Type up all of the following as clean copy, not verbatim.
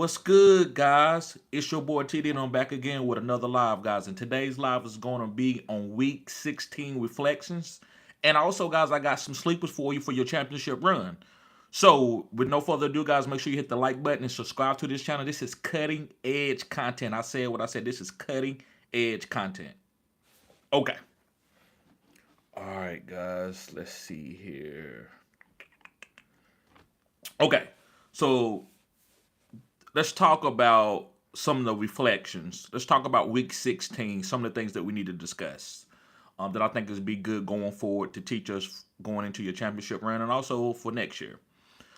What's good, guys? It's your boy TD, and I'm back again with another live, guys. And today's live is going to be on Week 16 reflections. And also, guys, I got some sleepers for you for your championship run. So, with no further ado, guys, make sure you hit the like button and subscribe to this channel. This is cutting edge content. I said what I said. This is cutting edge content. Okay. All right, guys. Let's see here. Okay. So, let's talk about some of the reflections. Let's talk about Week 16, some of the things that we need to discuss that I think is be good going forward to teach us going into your championship run and also for next year.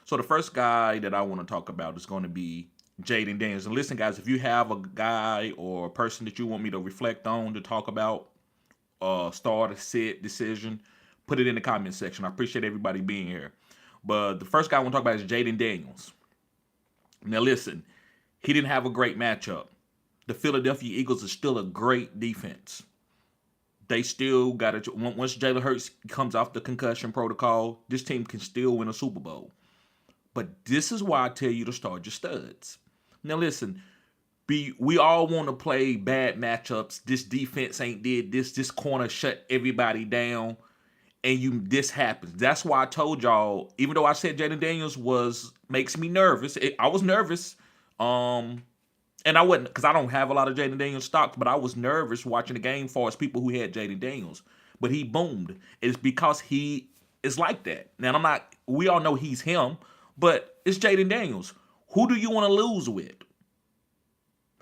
So the first guy that I want to talk about is going to be Jaden Daniels. And listen, guys, if you have a guy or a person that you want me to reflect on to talk about, start, sit, decision, put it in the comment section. I appreciate everybody being here. But the first guy I want to talk about is Jaden Daniels. Now, listen, he didn't have a great matchup. The Philadelphia Eagles are still a great defense. They still got it. Once Jalen Hurts comes off the concussion protocol, this team can still win a Super Bowl. But this is why I tell you to start your studs. Now, listen, we all want to play bad matchups. This defense ain't did this. This corner shut everybody down. And this happens. That's why I told y'all, even though I said Jaden Daniels makes me nervous. I was nervous. And I wasn't, because I don't have a lot of Jaden Daniels stocks, but I was nervous watching the game for as people who had Jaden Daniels. But he boomed. It's because he is like that. Now we all know he's him, but it's Jaden Daniels. Who do you want to lose with?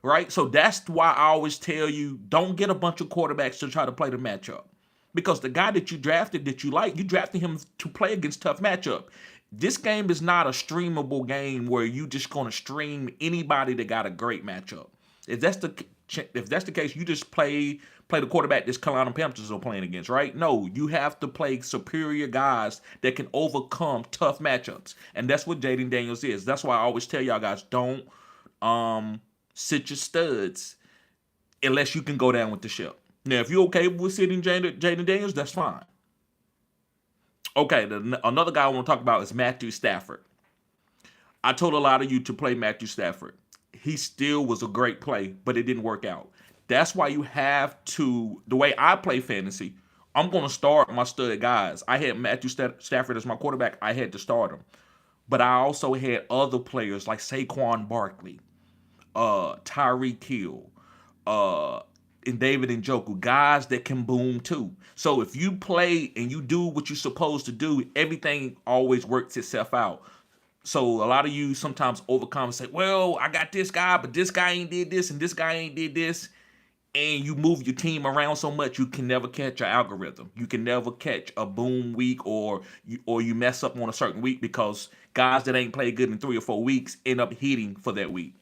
Right? So that's why I always tell you, don't get a bunch of quarterbacks to try to play the matchup. Because the guy that you drafted that you like, you drafted him to play against tough matchup. This game is not a streamable game where you just going to stream anybody that got a great matchup. If that's the case, you just play the quarterback this Carolina Panthers are playing against, right? No, you have to play superior guys that can overcome tough matchups. And that's what Jaden Daniels is. That's why I always tell y'all guys, don't sit your studs unless you can go down with the ship. Now, if you're okay with sitting Jaden Daniels, that's fine. Okay, another guy I want to talk about is Matthew Stafford. I told a lot of you to play Matthew Stafford. He still was a great play, but it didn't work out. That's why you have to, the way I play fantasy, I'm going to start my studded guys. I had Matthew Stafford as my quarterback. I had to start him. But I also had other players like Saquon Barkley, Tyreek Hill, and David Njoku, guys that can boom too. So if you play and you do what you're supposed to do, everything always works itself out. So a lot of you sometimes overcompensate. Well, I got this guy, but this guy ain't did this, and this guy ain't did this. And you move your team around so much, you can never catch your algorithm. You can never catch a boom week or you mess up on a certain week because guys that ain't played good in 3 or 4 weeks end up hitting for that week.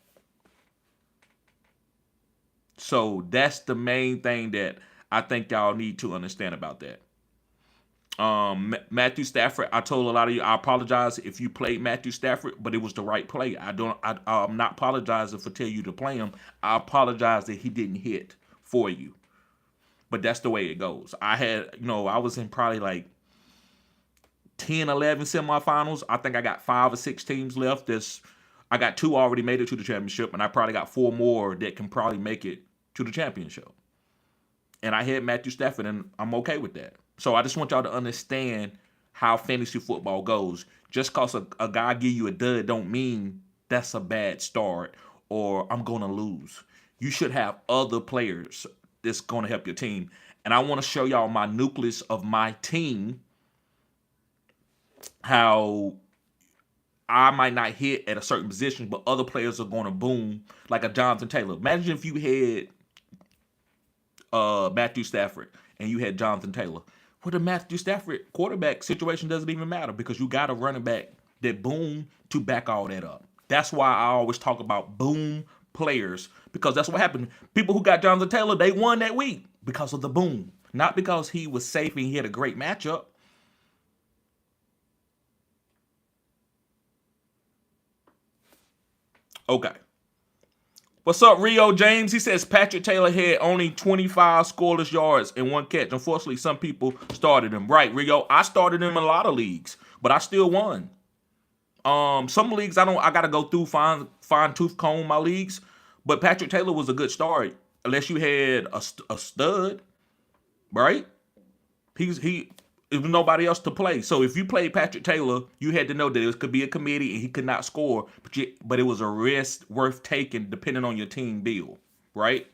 So that's the main thing that I think y'all need to understand about that. Matthew Stafford, I told a lot of you, I apologize if you played Matthew Stafford, but it was the right play. I'm not apologizing for telling you to play him. I apologize that he didn't hit for you. But that's the way it goes. I was in probably like 10, 11 semifinals. I think I got 5 or 6 teams left. I got 2 already made it to the championship, and I probably got 4 more that can probably make it to the championship. And I had Matthew Stafford, and I'm okay with that. So I just want y'all to understand how fantasy football goes. Just because a guy give you a dud don't mean that's a bad start or I'm going to lose. You should have other players that's going to help your team. And I want to show y'all my nucleus of my team, how I might not hit at a certain position, but other players are going to boom, like a Jonathan Taylor. Imagine if you had Matthew Stafford and you had Jonathan Taylor. Well, the Matthew Stafford quarterback situation doesn't even matter because you got a running back that boom to back all that up. That's why I always talk about boom players, because that's what happened. People who got Jonathan Taylor, they won that week because of the boom, not because he was safe and he had a great matchup. Okay. What's up, Rio James? He says Patrick Taylor had only 25 scoreless yards and 1 catch. Unfortunately, some people started him. Right, Rio. I started him in a lot of leagues, but I still won. Some leagues I gotta go through, find fine tooth comb my leagues, but Patrick Taylor was a good start unless you had a stud, right? He there was nobody else to play. So if you played Patrick Taylor, you had to know that it could be a committee and he could not score, but it was a risk worth taking depending on your team build, right?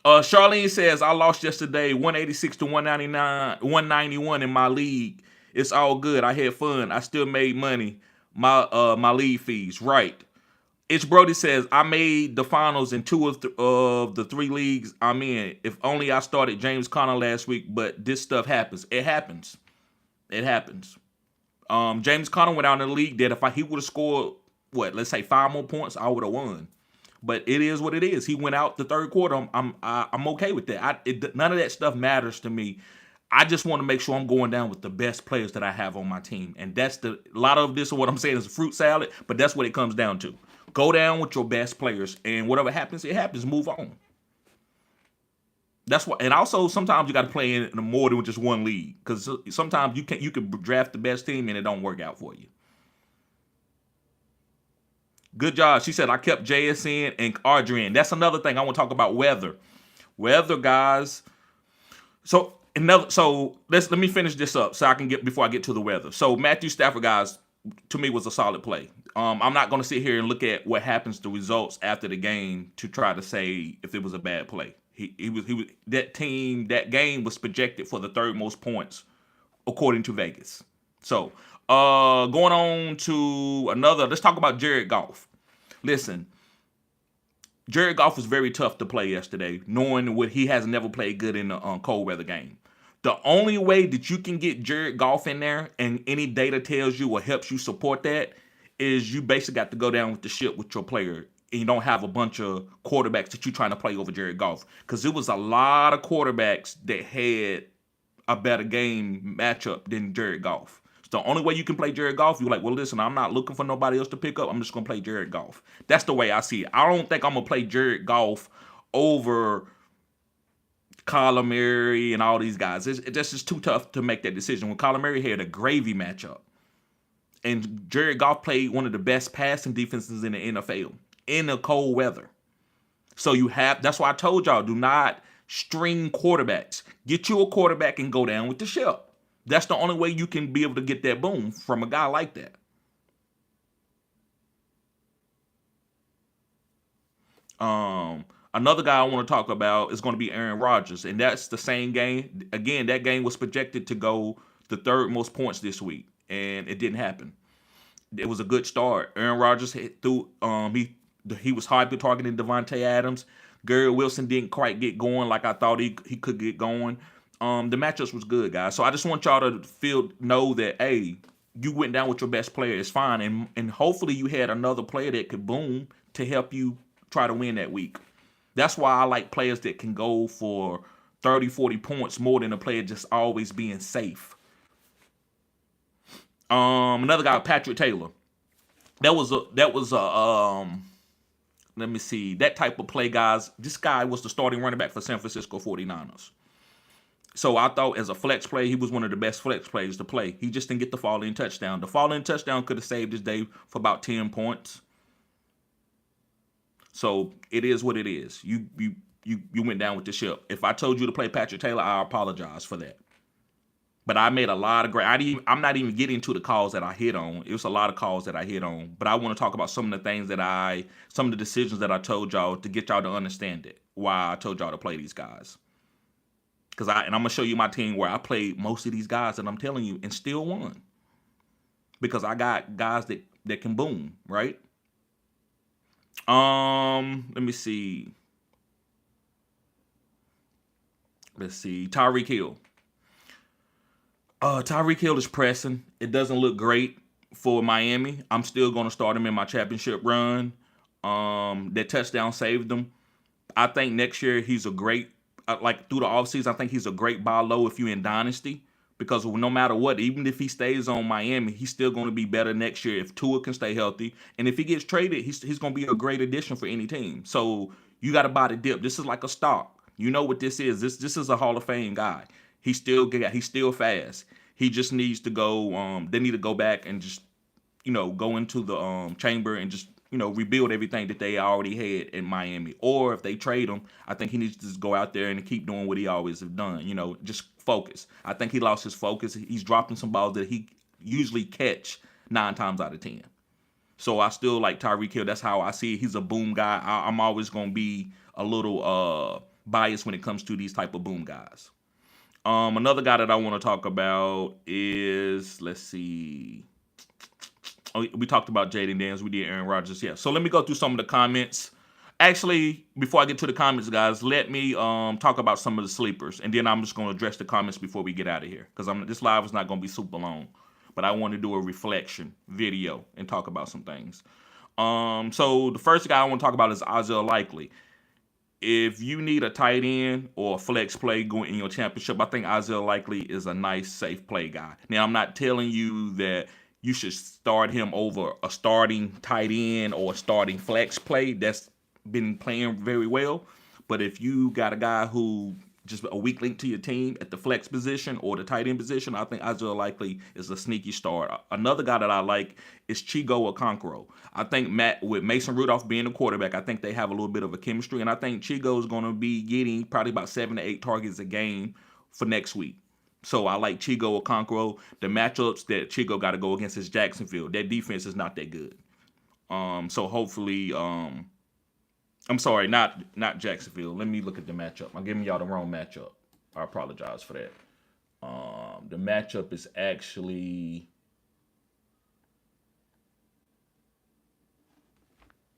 Charlene says I lost yesterday, 186 to 199, 191 in my league. It's all good. I had fun. I still made money. My league fees, right? It's Brody says I made the finals in two of the three leagues I'm in. If only I started James Conner last week, but this stuff happens. It happens. It happens. James Conner went out in the league that if he would have scored let's say 5 more points, I would have won. But it is what it is. He went out the third quarter. I'm okay with that. None of that stuff matters to me. I just want to make sure I'm going down with the best players that I have on my team, and a lot of this. What I'm saying is a fruit salad, but that's what it comes down to. Go down with your best players, and whatever happens, it happens. Move on. That's what. And also, sometimes you got to play in more than just one league, because sometimes you can draft the best team and it don't work out for you. Good job. She said I kept JSN and Adrian. That's another thing I want to talk about. Weather, guys. So let me finish this up so I can get before I get to the weather. So Matthew Stafford, guys, to me was a solid play. I'm not going to sit here and look at what happens to results after the game to try to say if it was a bad play. He was that game was projected for the third most points according to Vegas. So going on to another, let's talk about Jared Goff. Listen, Jared Goff was very tough to play yesterday, knowing what he has never played good in a cold weather game. The only way that you can get Jared Goff in there, and any data tells you or helps you support that, is you basically got to go down with the ship with your player, and you don't have a bunch of quarterbacks that you're trying to play over Jared Goff. Because it was a lot of quarterbacks that had a better game matchup than Jared Goff. So the only way you can play Jared Goff, you're like, well, listen, I'm not looking for nobody else to pick up. I'm just going to play Jared Goff. That's the way I see it. I don't think I'm going to play Jared Goff over Kyler Murray and all these guys. It's just too tough to make that decision. When Kyler Murray had a gravy matchup, and Jared Goff played one of the best passing defenses in the NFL in the cold weather. So that's why I told y'all, do not string quarterbacks. Get you a quarterback and go down with the ship. That's the only way you can be able to get that boom from a guy like that. Another guy I want to talk about is going to be Aaron Rodgers, and that's the same game. Again, that game was projected to go the third most points this week, and it didn't happen. It was a good start. Aaron Rodgers threw. He was hardly targeting Devontae Adams. Gary Wilson didn't quite get going like I thought he could get going. The matchups was good, guys. So I just want y'all to know that, hey, you went down with your best player. It's fine, and hopefully you had another player that could boom to help you try to win that week. That's why I like players that can go for 30, 40 points more than a player just always being safe. Another guy, Patrick Taylor. That was let me see, that type of play, guys. This guy was the starting running back for San Francisco 49ers. So I thought as a flex play, he was one of the best flex plays to play. He just didn't get the fall-in touchdown. The fall-in touchdown could have saved his day for about 10 points. So it is what it is. You went down with the ship. If I told you to play Patrick Taylor, I apologize for that. But I made a lot of great. I'm not even getting to the calls that I hit on. It was a lot of calls that I hit on. But I want to talk about some of the things some of the decisions that I told y'all to get y'all to understand it. Why I told y'all to play these guys. And I'm gonna show you my team where I played most of these guys that I'm telling you and still won. Because I got guys that can boom, right? Let me see. Tyreek Hill. Tyreek Hill is pressing. It doesn't look great for Miami. I'm still going to start him in my championship run. That touchdown saved him. I think next year he's a great, through the offseason, I think he's a great buy low if you're in Dynasty. Because no matter what, even if he stays on Miami, he's still going to be better next year if Tua can stay healthy. And if he gets traded, he's going to be a great addition for any team. So you got to buy the dip. This is like a stock. You know what this is. This is a Hall of Fame guy. He's still fast. He just needs to go. They need to go back and just go into the chamber and just rebuild everything that they already had in Miami. Or if they trade him, I think he needs to just go out there and keep doing what he always have done. Just focus. I think he lost his focus. He's dropping some balls that he usually catch 9 times out of 10. So I still like Tyreek Hill. That's how I see it. He's a boom guy. I'm always going to be a little biased when it comes to these type of boom guys. Another guy that I want to talk about is, let's see. Oh, we talked about Jaden Daniels. We did Aaron Rodgers. Yeah. So let me go through some of the comments. Actually, before I get to the comments, guys, let me talk about some of the sleepers, and then I'm just going to address the comments before we get out of here, because this live is not going to be super long, but I want to do a reflection video and talk about some things. So the first guy I want to talk about is Isaiah Likely. If you need a tight end or a flex play going in your championship, I think Isaiah Likely is a nice, safe play guy. Now, I'm not telling you that you should start him over a starting tight end or a starting flex play that's been playing very well. But if you got a guy who just a weak link to your team at the flex position or the tight end position, I think Isaiah Likely is a sneaky start. Another guy that I like is Chigo Okonkwo. I think with Mason Rudolph being the quarterback, I think they have a little bit of a chemistry, and I think Chigo is going to be getting probably about 7 to 8 targets a game for next week. So I like Chigo Okonkwo. The matchups that Chigo got to go against is Jacksonville. Their defense is not that good. So hopefully, I'm sorry, not Jacksonville. Let me look at the matchup. I'm giving y'all the wrong matchup. I apologize for that. The matchup is actually,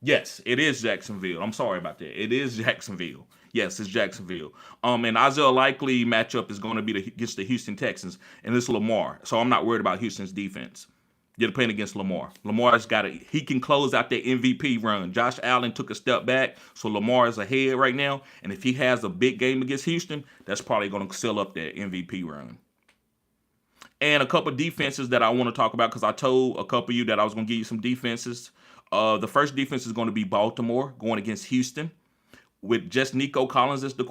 yes, it is Jacksonville. I'm sorry about that. It is Jacksonville. Yes, it's Jacksonville. And Isaiah Likely matchup is going to be against the Houston Texans, and it's Lamar. So I'm not worried about Houston's defense. You're playing against Lamar. Lamar's got it. He can close out that MVP run. Josh Allen took a step back, so Lamar is ahead right now. And if he has a big game against Houston, that's probably going to seal up that MVP run. And a couple of defenses that I want to talk about, because I told a couple of you that I was going to give you some defenses. The first defense is going to be Baltimore going against Houston. With just Nico Collins as the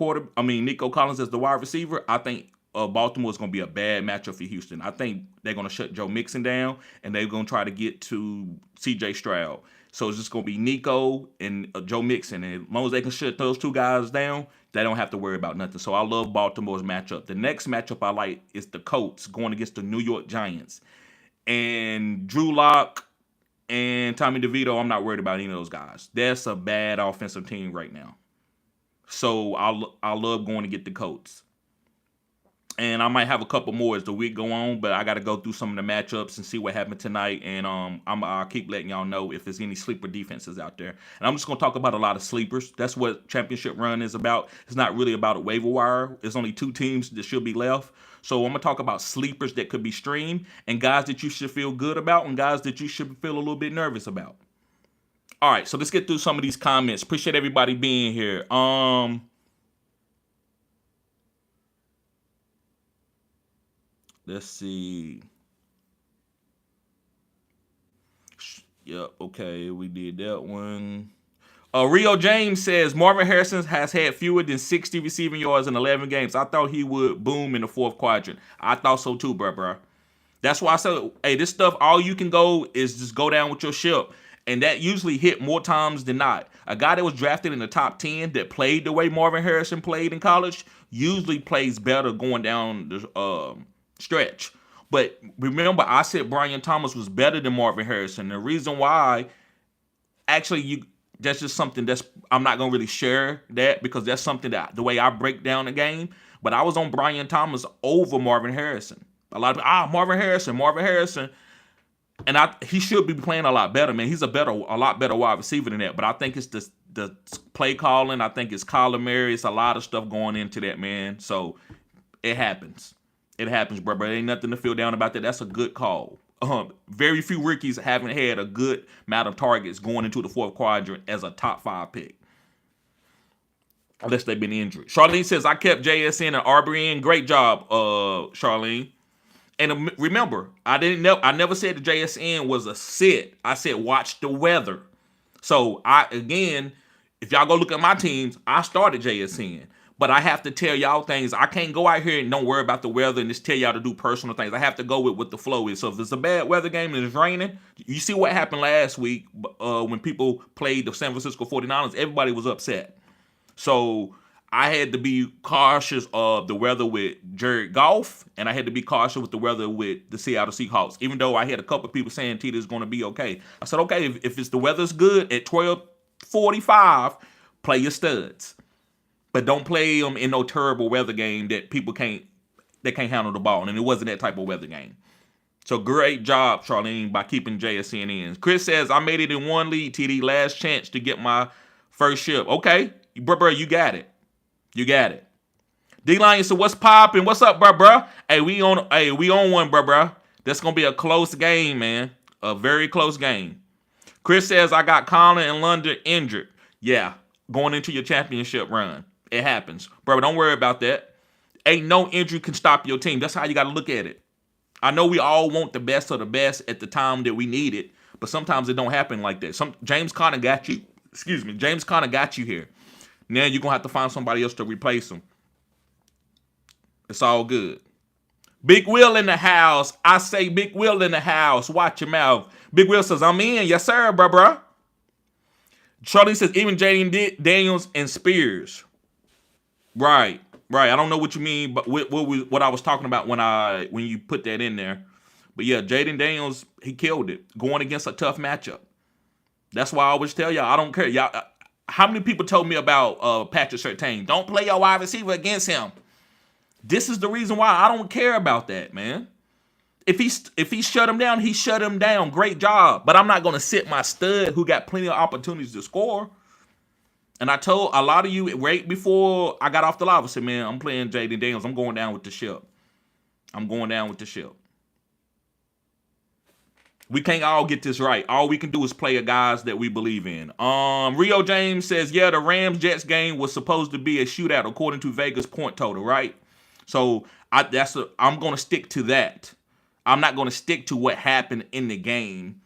wide receiver, I think Baltimore is going to be a bad matchup for Houston. I think they're going to shut Joe Mixon down, and they're going to try to get to C.J. Stroud. So it's just going to be Nico and Joe Mixon. And as long as they can shut those two guys down, they don't have to worry about nothing. So I love Baltimore's matchup. The next matchup I like is the Colts going against the New York Giants. And Drew Lock and Tommy DeVito, I'm not worried about any of those guys. That's a bad offensive team right now. So I love going to get the Colts. And I might have a couple more as the week go on, but I got to go through some of the matchups and see what happened tonight. And I'll keep letting y'all know if there's any sleeper defenses out there. And I'm just going to talk about a lot of sleepers. That's what championship run is about. It's not really about a waiver wire. There's only 2 teams that should be left. So I'm going to talk about sleepers that could be streamed and guys that you should feel good about and guys that you should feel a little bit nervous about. All right, so let's get through some of these comments. Appreciate everybody being here. Let's see. Yep, okay, we did that one. Rio James says Marvin Harrison has had fewer than 60 receiving yards in 11 games. I thought he would boom in the 4th quadrant. I thought so too, bro. That's why I said, hey, this stuff, all you can go is just go down with your ship. And that usually hit more times than not. A guy that was drafted in the top 10 that played the way Marvin Harrison played in college usually plays better going down the stretch. But remember, I said Brian Thomas was better than Marvin Harrison. The reason why, actually, that's just something that's, I'm not going to really share that because that's something that the way I break down the game. But I was on Brian Thomas over Marvin Harrison. A lot of people, Marvin Harrison. And he should be playing a lot better, man. He's a lot better wide receiver than that. But I think it's the play calling. I think it's Kyler Murray. It's a lot of stuff going into that, man. So it happens. It happens, bro. There ain't nothing to feel down about that. That's a good call. Very few rookies haven't had a good amount of targets going into the 4th quadrant as a top 5 pick. Unless they've been injured. Charlene says, I kept JSN and RBN. Great job, Charlene. And remember, I never said the JSN was a sit. I said watch the weather. So if y'all go look at my teams, I started JSN. But I have to tell y'all things. I can't go out here and don't worry about the weather and just tell y'all to do personal things. I have to go with what the flow is. So if it's a bad weather game and it's raining, you see what happened last week when people played the San Francisco 49ers, everybody was upset. So I had to be cautious of the weather with Jared Goff, and I had to be cautious with the weather with the Seattle Seahawks. Even though I had a couple of people saying T, this is going to be okay. I said, okay, if it's the weather's good at 12:45, play your studs. But don't play them in no terrible weather game that people can't handle the ball. And it wasn't that type of weather game. So great job, Charlene, by keeping JSN in. Chris says, I made it in one lead, TD. Last chance to get my first ship. Okay, bro, you got it. You got it. D-Lion said, what's popping? What's up, bro? Hey, we on one, bro. That's going to be a close game, man. A very close game. Chris says, I got Colin and London injured. Yeah, going into your championship run. It happens. Bro, don't worry about that. Ain't no injury can stop your team. That's how you got to look at it. I know we all want the best of the best at the time that we need it, but sometimes it don't happen like that. James Conner got you. Excuse me. James Conner got you here. Now you're going to have to find somebody else to replace him. It's all good. Big Will in the house. I say Big Will in the house. Watch your mouth. Big Will says, I'm in. Yes, sir, bro. Charlie says, even Jaden Daniels and Spears. Right. I don't know what you mean, but what I was talking about when you put that in there. But yeah, Jaden Daniels, he killed it going against a tough matchup. That's why I always tell y'all, I don't care. Y'all, how many people told me about Patrick Surtain? Don't play your wide receiver against him. This is the reason why I don't care about that, man. If he shut him down, he shut him down. Great job. But I'm not going to sit my stud who got plenty of opportunities to score. And I told a lot of you right before I got off the live, I said, man, I'm playing Jaden Daniels. I'm going down with the ship. We can't all get this right. All we can do is play a guys that we believe in. Rio James says, yeah, the Rams-Jets game was supposed to be a shootout according to Vegas point total, right? So I'm going to stick to that. I'm not going to stick to what happened in the game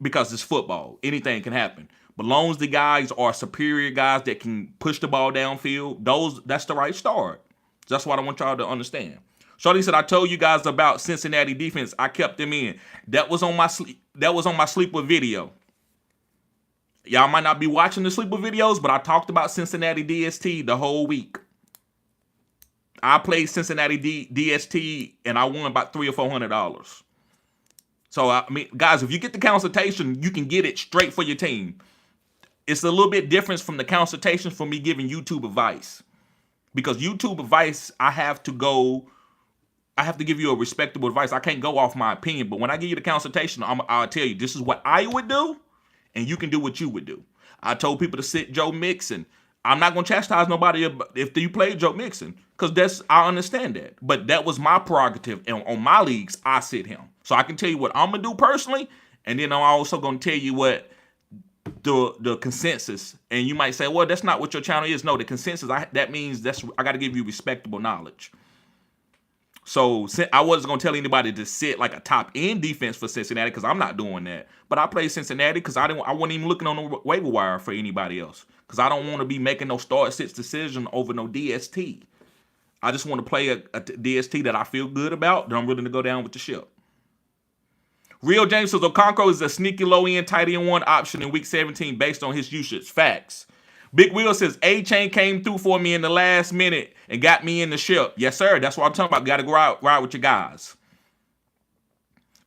because it's football. Anything can happen. But long as the guys are superior guys that can push the ball downfield, that's the right start. That's what I want y'all to understand. Shorty said, I told you guys about Cincinnati defense. I kept them in. That was on my sleeper video. Y'all might not be watching the sleeper videos, but I talked about Cincinnati DST the whole week. I played Cincinnati DST and I won about $300 or $400. So I mean, guys, if you get the consultation, you can get it straight for your team. It's a little bit different from the consultation for me giving YouTube advice. Because YouTube advice, I have to give you a respectable advice. I can't go off my opinion. But when I give you the consultation, I'll tell you, this is what I would do, and you can do what you would do. I told people to sit Joe Mixon. I'm not going to chastise nobody if you play Joe Mixon, because I understand that. But that was my prerogative. And on my leagues, I sit him. So I can tell you what I'm going to do personally, and then I'm also going to tell you what the consensus. And you might say, well, that's not what your channel is. No, the consensus, that means I got to give you respectable knowledge. So I wasn't going to tell anybody to sit like a top-end defense for Cincinnati because I'm not doing that. But I played Cincinnati because I wasn't even looking on the waiver wire for anybody else because I don't want to be making no start-sits decision over no DST. I just want to play a DST that I feel good about, that I'm willing to go down with the ship. Real James says Okonkwo is a sneaky low-end tight end one option in Week 17 based on his usage. Facts. Big Will says A-Chain came through for me in the last minute and got me in the ship. Yes, sir. That's what I'm talking about. Got to go ride with your guys.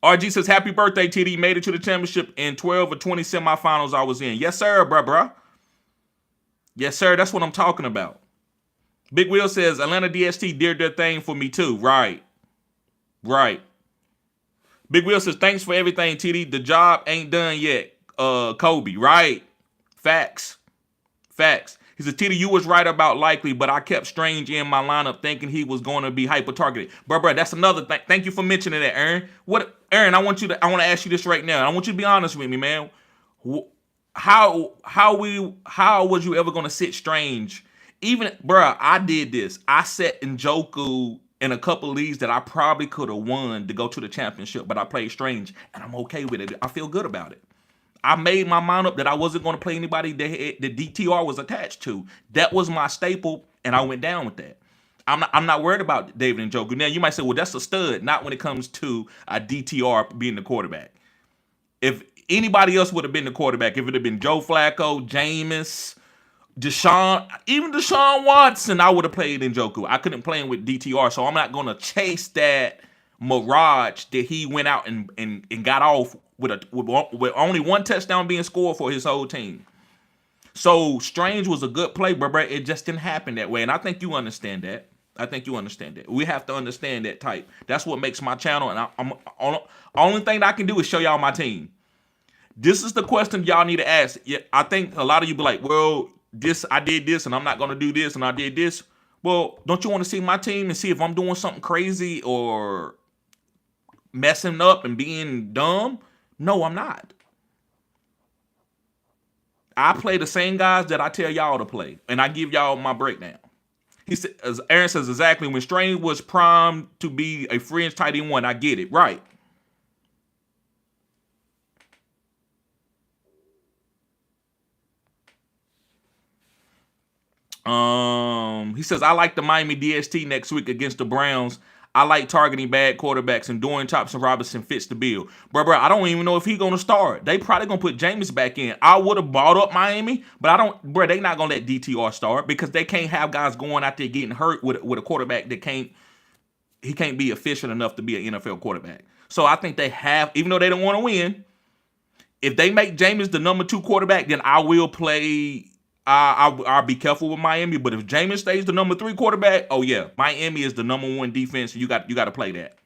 RG says, happy birthday, TD. Made it to the championship in 12 or 20 semifinals I was in. Yes, sir, bruh. Yes, sir. That's what I'm talking about. Big Will says, Atlanta DST did their thing for me too. Right. Big Will says, thanks for everything, TD. The job ain't done yet. Kobe. Right. Facts. He said, TD, you was right about Likely, but I kept Strange in my lineup thinking he was going to be hyper-targeted. Bruh, that's another thing. Thank you for mentioning that, Aaron. Aaron, I want to ask you this right now. I want you to be honest with me, man. How was you ever going to sit Strange? I did this. I set Njoku in a couple leagues that I probably could have won to go to the championship, but I played Strange, and I'm okay with it. I feel good about it. I made my mind up that I wasn't going to play anybody that DTR was attached to. That was my staple, and I went down with that. I'm not worried about David Njoku. Now you might say, well, that's a stud. Not when it comes to a DTR being the quarterback. If anybody else would have been the quarterback, if it had been Joe Flacco, Jameis, even Deshaun Watson, I would have played Njoku. I couldn't play him with DTR, so I'm not going to chase that mirage that he went out and got off with only one touchdown being scored for his whole team. So Strange was a good play, but it just didn't happen that way, and I think you understand that. We have to understand that type. That's what makes my channel, and I'm only thing that I can do is show y'all my team. This is the question y'all need to ask. Yeah, I think a lot of you be like, well, I did this, and I'm not going to do this, and I did this. Well, don't you want to see my team and see if I'm doing something crazy or messing up and being dumb? No, I'm not. I play the same guys that I tell y'all to play, and I give y'all my breakdown. He said, as Aaron says, exactly, when Strange was primed to be a fringe tight end 1, I get it. Right. He says, I like the Miami DST next week against the Browns. I like targeting bad quarterbacks, and Dorian Thompson-Robinson fits the bill. Bro, I don't even know if he's going to start. They probably going to put Jameis back in. I would have bought up Miami, but they not going to let DTR start because they can't have guys going out there getting hurt with a quarterback that can't be efficient enough to be an NFL quarterback. So I think they have, even though they don't want to win, if they make Jameis the number 2 quarterback, then I will play. I'll be careful with Miami, but if Jameis stays the number 3 quarterback, oh yeah, Miami is the number 1 defense. You got to play that.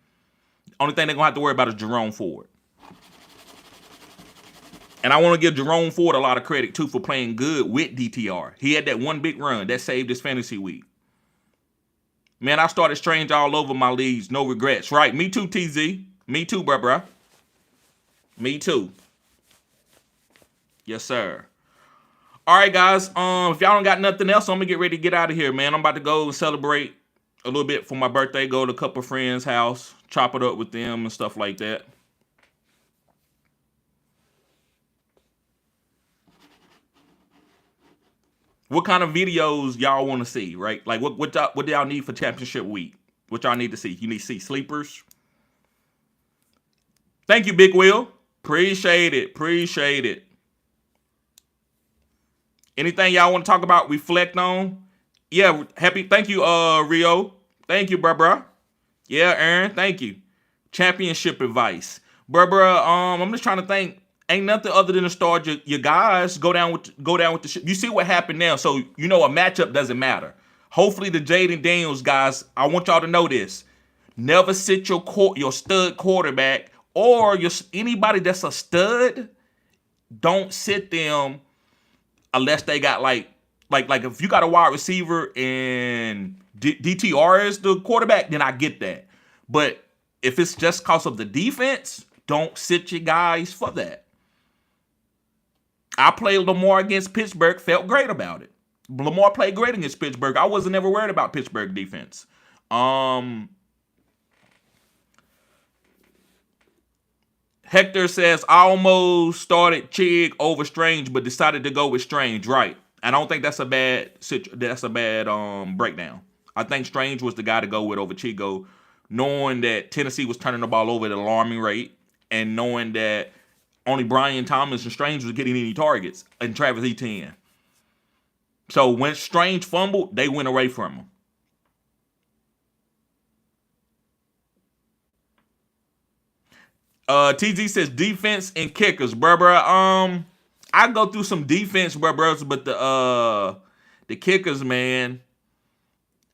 Only thing they're gonna have to worry about is Jerome Ford, and I want to give Jerome Ford a lot of credit too for playing good with DTR. He had that one big run that saved his fantasy week. Man, I started Strange all over my leagues, no regrets. Right? Me too, TZ. Me too, bruh. Me too. Yes, sir. All right, guys. If y'all don't got nothing else, I'm gonna get ready to get out of here, man. I'm about to go and celebrate a little bit for my birthday. Go to a couple friends' house, chop it up with them and stuff like that. What kind of videos y'all want to see, right? Like what do y'all need for championship week? What y'all need to see? You need to see sleepers. Thank you, Big Will. Appreciate it. Anything y'all want to talk about, reflect on? Yeah, thank you, Rio. Thank you, bruh. Yeah, Aaron, thank you. Championship advice. Bruh, I'm just trying to think. Ain't nothing other than to start your guys. Go down with the ship. You see what happened now, so you know a matchup doesn't matter. Hopefully the Jaden Daniels guys, I want y'all to know this. Never sit your stud quarterback or anybody that's a stud. Don't sit them unless they got like if you got a wide receiver and DTR is the quarterback, then I get that. But if it's just because of the defense, don't sit your guys for that. I played Lamar against Pittsburgh, felt great about it. Lamar played great against Pittsburgh. I wasn't ever worried about Pittsburgh defense. Hector says, I almost started Chig over Strange, but decided to go with Strange. Right. I don't think that's a bad breakdown. I think Strange was the guy to go with over Chigo, knowing that Tennessee was turning the ball over at an alarming rate, and knowing that only Brian Thomas and Strange was getting any targets, and Travis Etienne. So when Strange fumbled, they went away from him. TZ says defense and kickers, bruh. I go through some defense, bruh, but the kickers, man,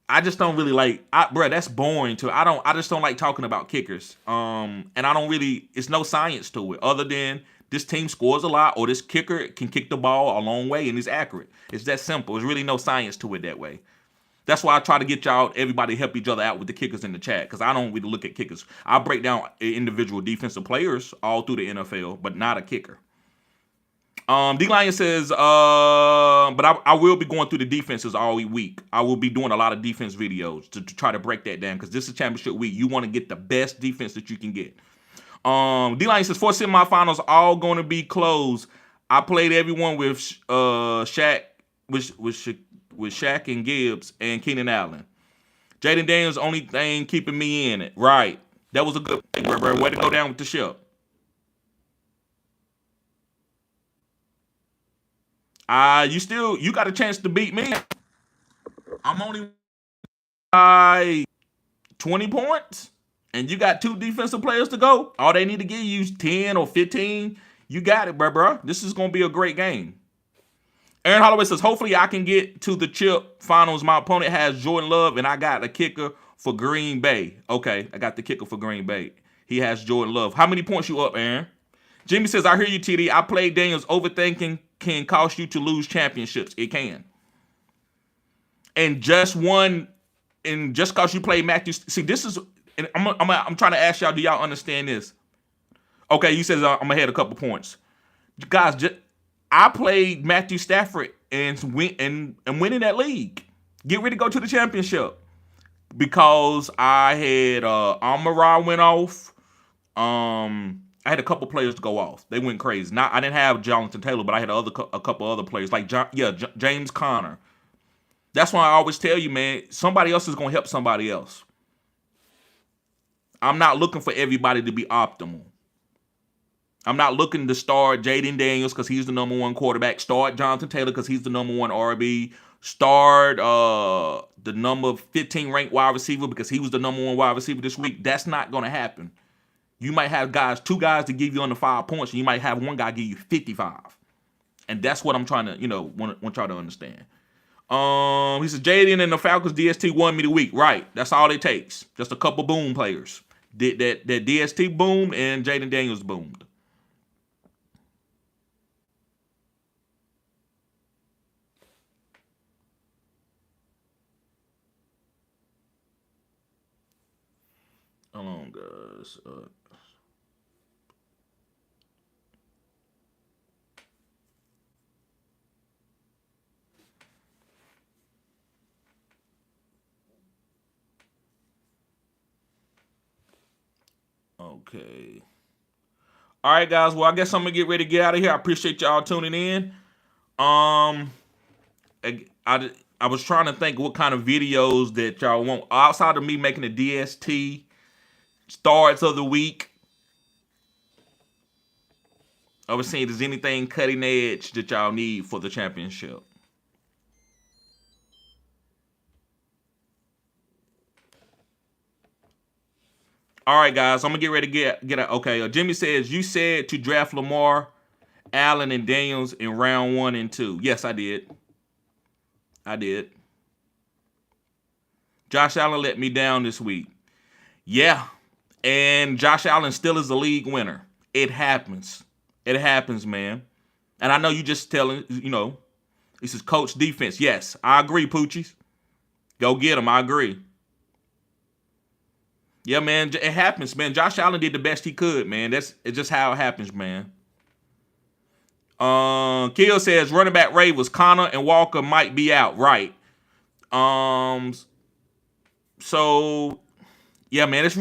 I just don't really like. Bruh, that's boring too. I just don't like talking about kickers. And I don't really. It's no science to it other than this team scores a lot or this kicker can kick the ball a long way and is accurate. It's that simple. There's really no science to it that way. That's why I try to get y'all, everybody help each other out with the kickers in the chat, because I don't really look at kickers. I break down individual defensive players all through the NFL, but not a kicker. D-Lion says, but I will be going through the defenses all week. I will be doing a lot of defense videos to try to break that down, because this is championship week. You want to get the best defense that you can get. D-Lion says, 4 semifinals all going to be close. I played everyone with Shaq, with Shaq and Gibbs and Keenan Allen. Jaden Daniels only thing keeping me in it. Right. That was a good thing, bro. Way to go down with the ship. You got a chance to beat me. I'm only by 20 points, and you got 2 defensive players to go. All they need to give you is 10 or 15. You got it, bro. This is going to be a great game. Aaron Holloway says, hopefully I can get to the chip finals. My opponent has Jordan Love, and I got a kicker for Green Bay. Okay, I got the kicker for Green Bay. He has Jordan Love. How many points you up, Aaron? Jimmy says, I hear you, TD. I played Daniels. Overthinking can cost you to lose championships. It can. And just because you play Matthew. See, this is, and I'm trying to ask y'all, do y'all understand this? Okay, you said I'm ahead a couple points. Guys, I played Matthew Stafford and winning that league. Get ready to go to the championship. Because I had Amara went off. I had a couple players to go off. They went crazy. I didn't have Jonathan Taylor, but I had a couple other players like James Conner. That's why I always tell you, man, somebody else is going to help somebody else. I'm not looking for everybody to be optimal. I'm not looking to start Jaden Daniels because he's the #1 quarterback. Start Jonathan Taylor because he's the #1 RB. Start the number 15 ranked wide receiver because he was the #1 wide receiver this week. That's not going to happen. You might have two guys to give you under 5 points, and you might have one guy give you 55. And that's what I'm trying to, want y'all to understand. He says, Jaden and the Falcons DST won me the week. Right. That's all it takes. Just a couple boom players. That DST boomed and Jaden Daniels boomed. Hold on, guys. Okay. All right, guys. Well, I guess I'm gonna get ready to get out of here. I appreciate y'all tuning in. I was trying to think what kind of videos that y'all want outside of me making the DST starts of the week. I was saying, is anything cutting edge that y'all need for the championship? All right, guys, I'm gonna get ready to get out. Okay, Jimmy says you said to draft Lamar, Allen, and Daniels in round 1 and 2. Yes, I did. Josh Allen let me down this week. Yeah, and Josh Allen still is the league winner. It happens. It happens, man. And I know you just telling, this is coach defense. Yes, I agree, Poochies. Go get him. I agree. Yeah, man, it happens, man. Josh Allen did the best he could, man. It's just how it happens, man. Kill says running back Ravens, Connor and Walker might be out, right? So yeah, man, it's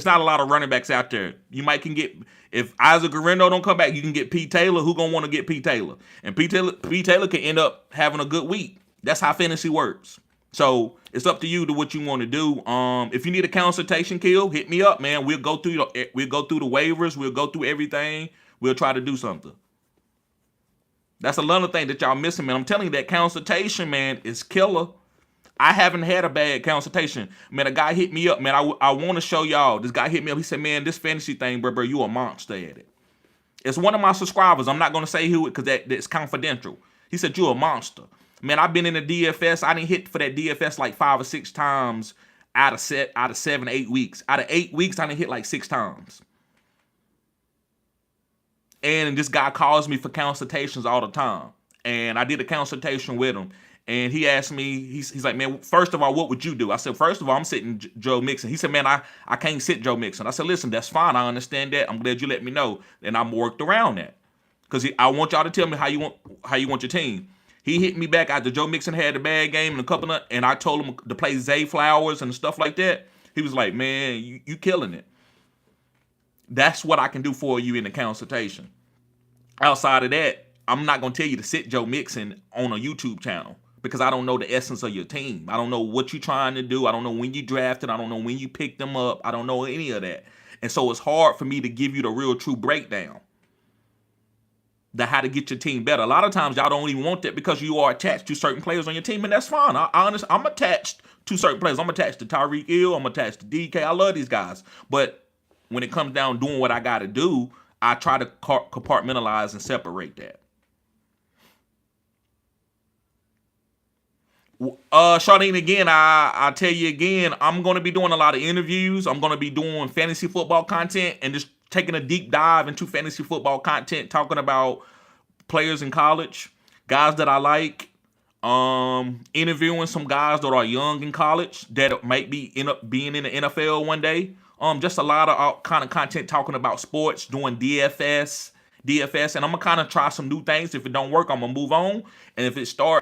not a lot of running backs out there. You can get, if Isaac Guerrero don't come back, you can get Pete Taylor. Who gonna want to get Pete Taylor? And Pete Taylor can end up having a good week. That's how fantasy works. So it's up to you to what you want to do. If you need a consultation, Kill, hit me up, man. We'll go through the waivers. We'll go through everything. We'll try to do something. That's another thing that y'all missing, man. I'm telling you, that consultation, man, is killer. I haven't had a bad consultation. Man, a guy hit me up, man. I want to show y'all. This guy hit me up. He said, man, this fantasy thing, bro, you a monster at it. It's one of my subscribers. I'm not going to say who it because that's confidential. He said, you a monster. Man, I've been in the DFS. I didn't hit for that DFS like 5 or 6 times out of 7, 8 weeks. Out of 8 weeks, I didn't hit like 6 times. And this guy calls me for consultations all the time. And I did a consultation with him. And he asked me, he's like, man, first of all, what would you do? I said, first of all, I'm sitting Joe Mixon. He said, man, I can't sit Joe Mixon. I said, listen, that's fine. I understand that. I'm glad you let me know. And I'm worked around that. Because I want y'all to tell me how you want your team. He hit me back after Joe Mixon had a bad game and I told him to play Zay Flowers and stuff like that. He was like, man, you killing it. That's what I can do for you in the consultation. Outside of that, I'm not going to tell you to sit Joe Mixon on a YouTube channel because I don't know the essence of your team. I don't know what you're trying to do. I don't know when you drafted. I don't know when you picked them up. I don't know any of that. And so it's hard for me to give you the real true breakdown. The how to get your team better. A lot of times y'all don't even want that because you are attached to certain players on your team, and that's fine. I'm attached to certain players. I'm attached to Tyreek Hill. I'm attached to DK. I love these guys. But when it comes down doing what I got to do, I try to compartmentalize and separate that. Charlene, again, I tell you again, I'm going to be doing a lot of interviews. I'm going to be doing fantasy football content and just taking a deep dive into fantasy football content, talking about players in college, guys that I like, interviewing some guys that are young in college that might end up being in the NFL one day. Just a lot of kind of content talking about sports, doing DFS, and I'm gonna kind of try some new things. If it don't work, I'm gonna move on. And if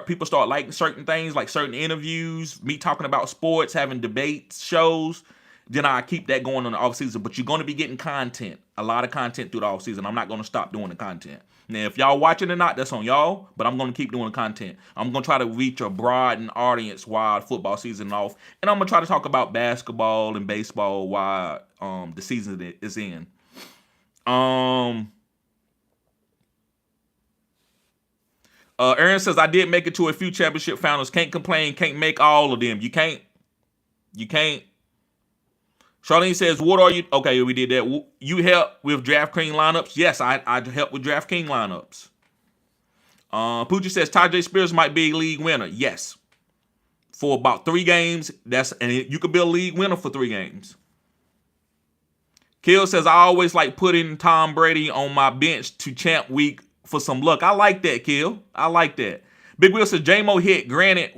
people start liking certain things, like certain interviews, me talking about sports, having debates, shows, then I keep that going on the off season. But you're gonna be getting content, a lot of content through the off season. I'm not gonna stop doing the content. Now, if y'all watching or not, that's on y'all. But I'm gonna keep doing the content. I'm gonna try to reach a broad audience while football season off, and I'm gonna try to talk about basketball and baseball while the season is in. Aaron says, I did make it to a few championship finals. Can't complain. Can't make all of them. You can't. Charlene says, what are you? Okay, we did that. You help with DraftKings lineups? Yes, I help with DraftKings lineups. Pooja says, Tajay Spears might be a league winner. Yes. For about 3 games. And you could be a league winner for 3 games. Kill says, I always like putting Tom Brady on my bench to champ week for some luck. I like that, Kill. I like that. Big Will says, J-Mo hit. Granted,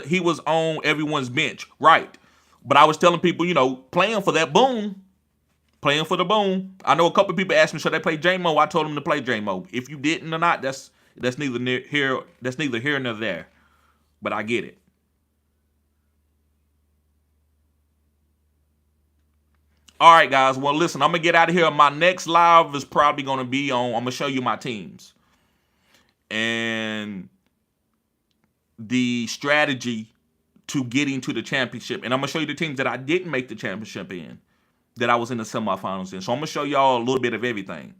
he was on everyone's bench. Right. But I was telling people, playing for that boom. Playing for the boom. I know a couple of people asked me, should they play J-Mo? I told them to play J-Mo. If you didn't or not, that's neither here nor there. But I get it. All right, guys. Well, listen, I'm going to get out of here. My next live is probably going to be I'm going to show you my teams. And the strategy to getting to the championship. And I'm going to show you the teams that I didn't make the championship in, that I was in the semifinals in. So I'm going to show y'all a little bit of everything.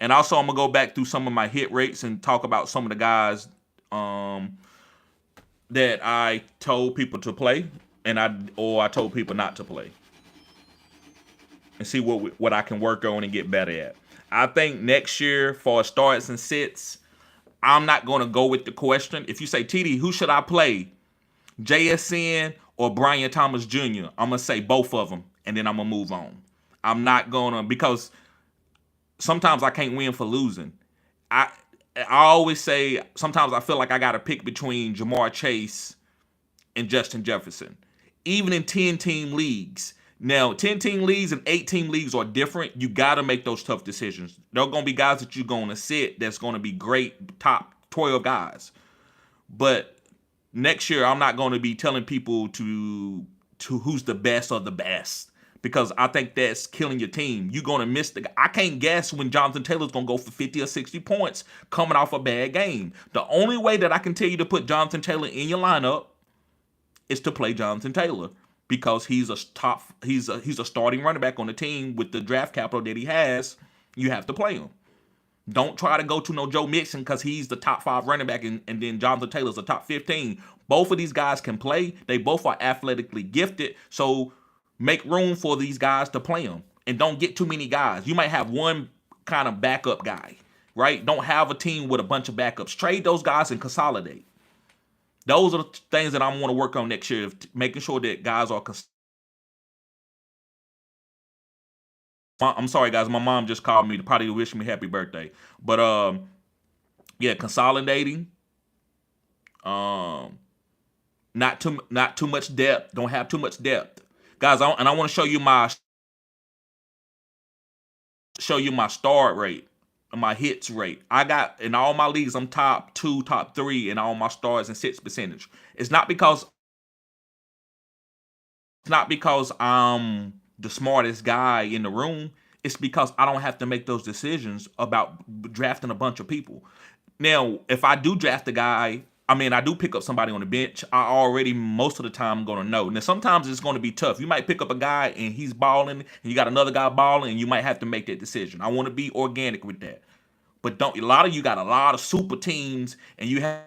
And also I'm going to go back through some of my hit rates and talk about some of the guys that I told people to play or I told people not to play. And see what I can work on and get better at. I think next year for starts and sits, I'm not going to go with the question. If you say, TD, who should I play? JSN or Brian Thomas Jr.? I'm going to say both of them, and then I'm going to move on. I'm not going to, because sometimes I can't win for losing. I always say, sometimes I feel like I got to pick between Jamar Chase and Justin Jefferson. Even in 10-team leagues. Now, 10-team leagues and 8-team leagues are different. You got to make those tough decisions. There are going to be guys that you're going to sit that's going to be great, top 12 guys. But next year, I'm not going to be telling people to who's the best of the best, because I think that's killing your team. You're going to miss I can't guess when Jonathan Taylor's going to go for 50 or 60 points coming off a bad game. The only way that I can tell you to put Jonathan Taylor in your lineup is to play Jonathan Taylor. Because he's a starting running back on the team with the draft capital that he has, you have to play him. Don't try to go to no Joe Mixon because he's the top 5 running back and then Jonathan Taylor's the top 15. Both of these guys can play. They both are athletically gifted. So make room for these guys to play them. And don't get too many guys. You might have one kind of backup guy, right? Don't have a team with a bunch of backups. Trade those guys and consolidate. Those are the things that I want to work on next year, making sure that guys are. I'm sorry, guys. My mom just called me to probably wish me happy birthday. But yeah, consolidating. Not too much depth. Don't have too much depth, guys. I want to show you my start rate. My hits rate. I got in all my leagues, I'm top 2, top 3 in all my starts and sits percentage. It's not because I'm the smartest guy in the room. It's because I don't have to make those decisions about drafting a bunch of people. Now, if I do draft a guy, I mean, I do pick up somebody on the bench. I already, most of the time, going to know. Now, sometimes it's going to be tough. You might pick up a guy and he's balling, and you got another guy balling, and you might have to make that decision. I want to be organic with that. But don't, a lot of you got a lot of super teams, and you have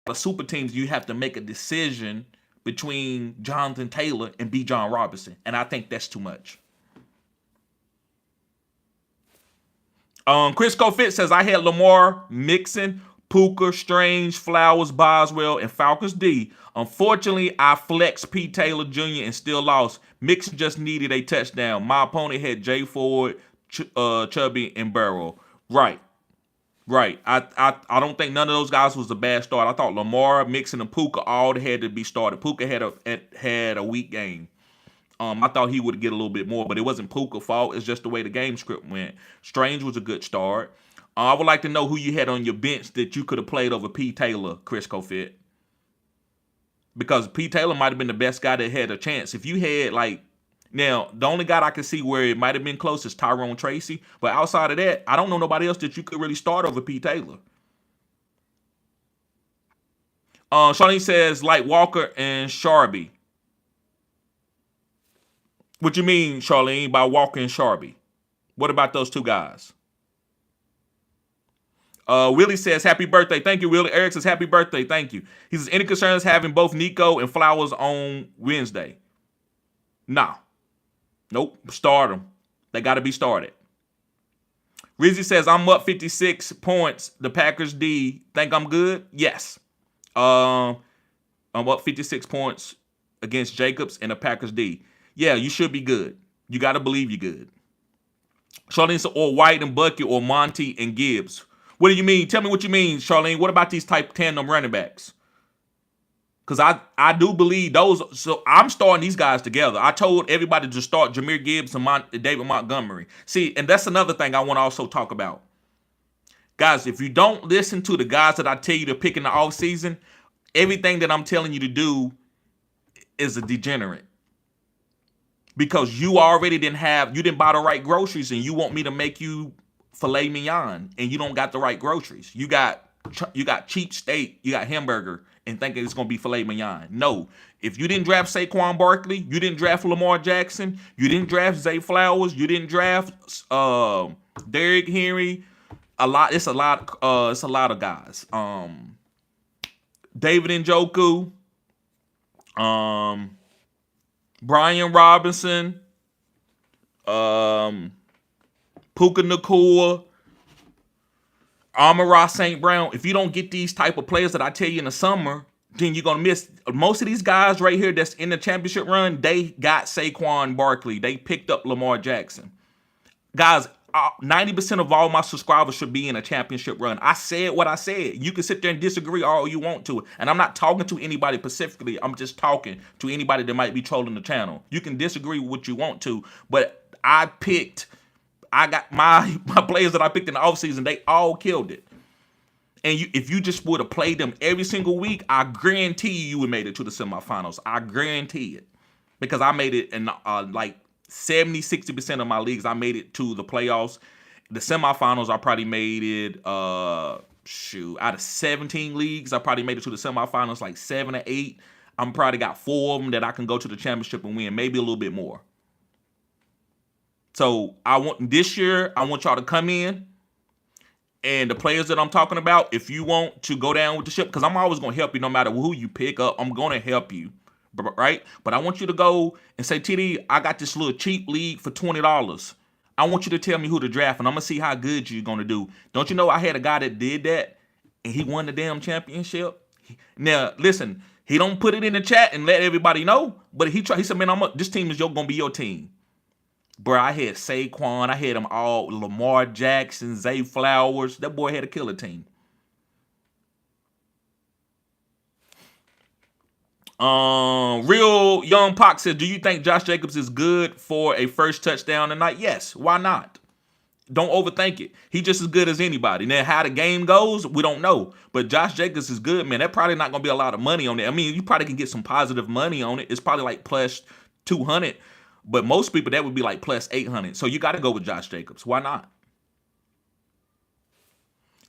a lot of super teams, you have to make a decision between Jonathan Taylor and B. John Robinson. And I think that's too much. Chris Cofit says, I had Lamar, Mixon, Puka, Strange, Flowers, Boswell, and Falcons D. Unfortunately, I flexed P. Taylor Jr. and still lost. Mixon just needed a touchdown. My opponent had Jay Ford, Chubby, and Burrow. Right. I don't think none of those guys was a bad start. I thought Lamar, Mixon, and Puka all had to be started. Puka had a weak game. I thought he would get a little bit more, but it wasn't Puka's fault. It's just the way the game script went. Strange was a good start. I would like to know who you had on your bench that you could have played over P. Taylor, Chris Cofit. Because P. Taylor might have been the best guy that had a chance. If you had, like, now, the only guy I can see where it might have been close is Tyrone Tracy. But outside of that, I don't know nobody else that you could really start over P. Taylor. Charlene says, like Walker and Sharby. What you mean, Charlene, by Walker and Sharby? What about those two guys? Willie says, happy birthday. Thank you, Willie. Eric says, happy birthday. Thank you. He says, any concerns having both Nico and Flowers on Wednesday? Nah. Nope. Start them. They got to be started. Rizzy says, I'm up 56 points. The Packers D. Think I'm good? Yes. I'm up 56 points against Jacobs and the Packers D. Yeah, you should be good. You got to believe you're good. Charlene said, or White and Bucket or Monty and Gibbs. What do you mean? Tell me what you mean, Charlene. What about these type tandem running backs? Because I do believe those. So I'm starting these guys together. I told everybody to start Jahmyr Gibbs and David Montgomery. See, and that's another thing I want to also talk about. Guys, if you don't listen to the guys that I tell you to pick in the offseason, everything that I'm telling you to do is a degenerate. Because you already you didn't buy the right groceries, and you want me to make you filet mignon, and you don't got the right groceries. You got cheap steak, you got hamburger, and thinking it's going to be filet mignon. No. If you didn't draft Saquon Barkley, you didn't draft Lamar Jackson, you didn't draft Zay Flowers, you didn't draft Derrick Henry, it's a lot of guys. David Njoku, Brian Robinson, Puka Nacua, Amon-Ra St. Brown. If you don't get these type of players that I tell you in the summer, then you're going to miss. Most of these guys right here that's in the championship run, they got Saquon Barkley. They picked up Lamar Jackson. Guys, 90% of all my subscribers should be in a championship run. I said what I said. You can sit there and disagree all you want to. And I'm not talking to anybody specifically. I'm just talking to anybody that might be trolling the channel. You can disagree with what you want to, but I got my players that I picked in the offseason, they all killed it. And if you just would have played them every single week, I guarantee you would have made it to the semifinals. I guarantee it. Because I made it in like 70-60% of my leagues, I made it to the playoffs. The semifinals, I probably made it, out of 17 leagues, I probably made it to the semifinals like 7 or 8. I'm probably got 4 of them that I can go to the championship and win, maybe a little bit more. So this year, I want y'all to come in, and the players that I'm talking about, if you want to go down with the ship, because I'm always going to help you no matter who you pick up, I'm going to help you. Right? But I want you to go and say, TD, I got this little cheap league for $20. I want you to tell me who to draft, and I'm going to see how good you're going to do. Don't you know I had a guy that did that, and he won the damn championship? Now, listen, he don't put it in the chat and let everybody know, but he said, man, this team is going to be your team. Bro, I had Saquon. I had them all. Lamar Jackson, Zay Flowers. That boy had a killer team. Real Young Pox says, do you think Josh Jacobs is good for a first touchdown tonight? Yes. Why not? Don't overthink it. He just as good as anybody. Now, how the game goes, we don't know. But Josh Jacobs is good, man. That probably not going to be a lot of money on it. I mean, you probably can get some positive money on it. It's probably like plus 200. But most people, that would be like plus 800. So you got to go with Josh Jacobs. Why not?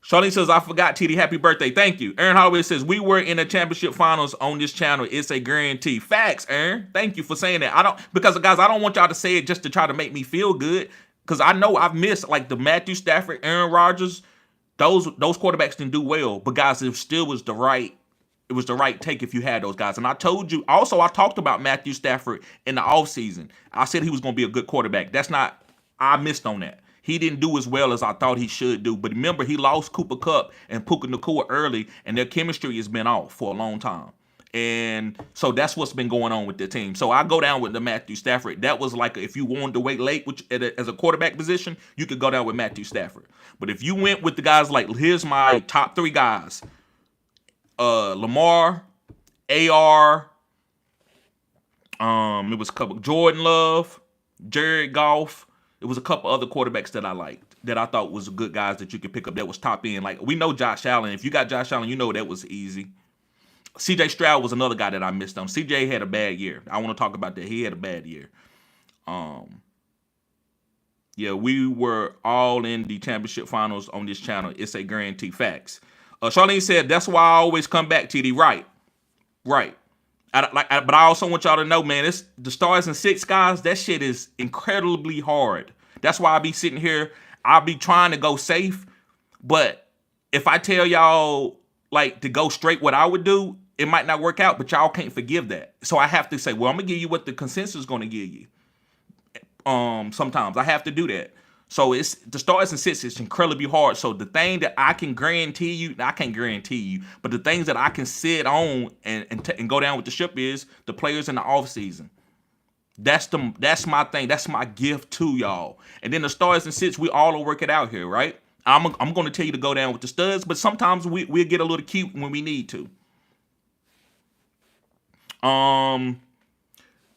Charlene says, I forgot, TD. Happy birthday. Thank you. Aaron Holloway says, we were in the championship finals on this channel. It's a guarantee. Facts, Aaron. Thank you for saying that. Because guys, I don't want y'all to say it just to try to make me feel good. Because I know I've missed like the Matthew Stafford, Aaron Rodgers. Those quarterbacks didn't do well. But guys, it still was the right take if you had those guys. And I told you, also, I talked about Matthew Stafford in the offseason. I said he was going to be a good quarterback. I missed on that. He didn't do as well as I thought he should do. But remember, he lost Cooper Kupp and Puka Nacua early, and their chemistry has been off for a long time. And so that's what's been going on with the team. So I go down with the Matthew Stafford. That was like if you wanted to wait late as a quarterback position, you could go down with Matthew Stafford. But if you went with the guys like, here's my top 3 guys. Lamar, AR, it was a couple, Jordan Love, Jared Goff. It was a couple other quarterbacks that I liked, that I thought was good guys that you could pick up that was top end. Like, we know Josh Allen. If you got Josh Allen, you know that was easy. CJ Stroud was another guy that I missed on. CJ had a bad year. I want to talk about that. He had a bad year. Yeah, we were all in the championship finals on this channel. It's a guarantee. Facts. Charlene said, that's why I always come back, TD. Right. But I also want y'all to know, man, it's the stars and six, guys. That shit is incredibly hard. That's why I be sitting here. I'll be trying to go safe. But if I tell y'all, like, to go straight what I would do, it might not work out, but y'all can't forgive that. So I have to say, well, I'm going to give you what the consensus is going to give you. Sometimes I have to do that. So it's the stars and sits. It's incredibly hard. So the thing that I can guarantee you, I can't guarantee you, but the things that I can sit on and go down with the ship is the players in the off season. That's my thing. That's my gift to y'all. And then the stars and sits, we all will work it out here, right? I'm going to tell you to go down with the studs, but sometimes we'll get a little cute when we need to.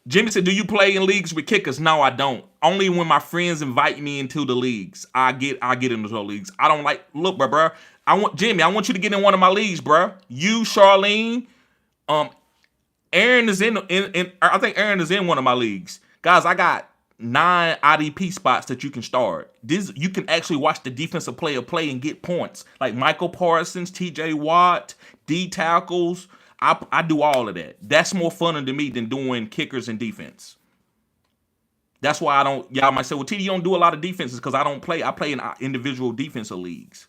Jimmy said, do you play in leagues with kickers? No, I don't. Only when my friends invite me into the leagues. I get into those leagues. I don't like, look, bro. I want you to get in one of my leagues, bro. You, Charlene, Aaron is in I think Aaron is in one of my leagues. Guys, I got 9 IDP spots that you can start. You can actually watch the defensive player play and get points. Like Michael Parsons, TJ Watt, D tackles. I do all of that. That's more fun to me than doing kickers and defense. That's why I don't. Y'all might say, well, TD, you don't do a lot of defenses because I don't play. I play in individual defensive leagues.